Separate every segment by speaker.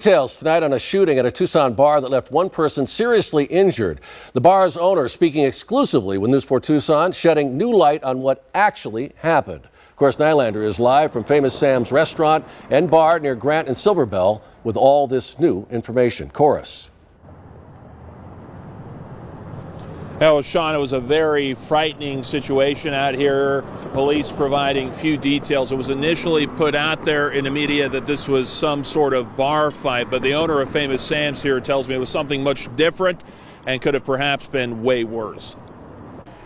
Speaker 1: Details tonight on a shooting at a Tucson bar that left one person seriously injured. The bar's owner speaking exclusively with News 4 Tucson, shedding new light on what actually happened. Of course, Nylander is live from Famous Sam's restaurant and bar near Grant and Silver Bell with all this new information. Chorus.
Speaker 2: Well, Sean, it was a very frightening situation out here. Police providing few details. It was initially put out there in the media that this was some sort of bar fight, but the owner of Famous Sam's here tells me it was something much different and could have perhaps been way worse.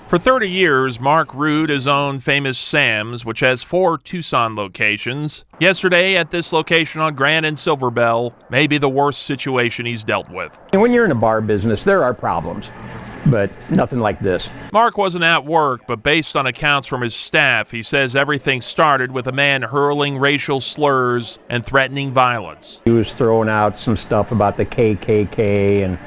Speaker 2: For 30 years, Mark Rude has owned Famous Sam's, which has 4 Tucson locations. Yesterday, at this location on Grant and Silver Bell, may be the worst situation he's dealt with.
Speaker 3: When you're in a bar business, there are problems, but nothing like this.
Speaker 2: Mark wasn't at work, but based on accounts from his staff, he says everything started with a man hurling racial slurs and threatening violence.
Speaker 3: He was throwing out some stuff about the KKK and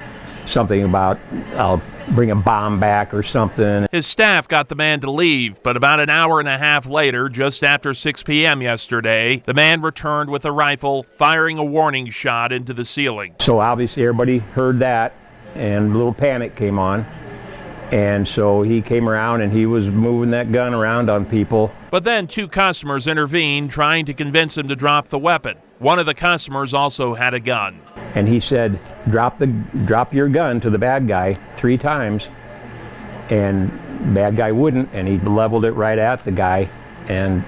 Speaker 3: something about, I'll bring a bomb back or something.
Speaker 2: His staff got the man to leave, but about an hour and a half later, just after 6 p.m. yesterday, the man returned with a rifle, firing a warning shot into the ceiling.
Speaker 3: So obviously everybody heard that, and a little panic came on. And so he came around and he was moving that gun around on people.
Speaker 2: But then 2 customers intervened, trying to convince him to drop the weapon. One of the customers also had a gun.
Speaker 3: And he said, drop your gun to the bad guy 3 times. And the bad guy wouldn't, and he leveled it right at the guy. And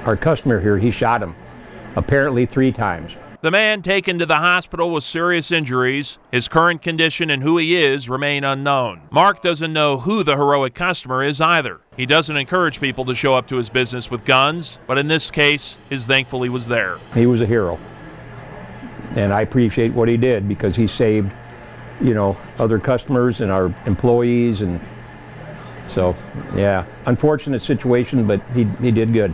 Speaker 3: our customer here, he shot him, apparently 3 times.
Speaker 2: The man taken to the hospital with serious injuries. His current condition and who he is remain unknown. Mark doesn't know who the heroic customer is either. He doesn't encourage people to show up to his business with guns, but in this case, his thankfully was there.
Speaker 3: He was a hero. And I appreciate what he did because he saved, other customers and our employees. And so, yeah, unfortunate situation, but he did good.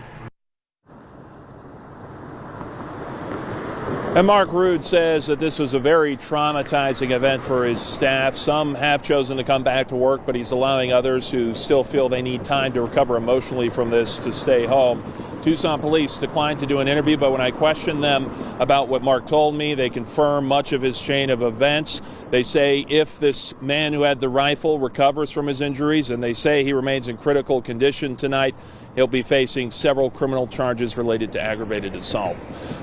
Speaker 2: And Mark Rude says that this was a very traumatizing event for his staff. Some have chosen to come back to work, but he's allowing others who still feel they need time to recover emotionally from this to stay home. Tucson police declined to do an interview, but when I questioned them about what Mark told me, they confirm much of his chain of events. They say if this man who had the rifle recovers from his injuries, and they say he remains in critical condition tonight, he'll be facing several criminal charges related to aggravated assault.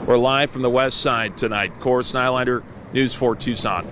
Speaker 2: We're live from the west side tonight. Nylander, News 4 Tucson.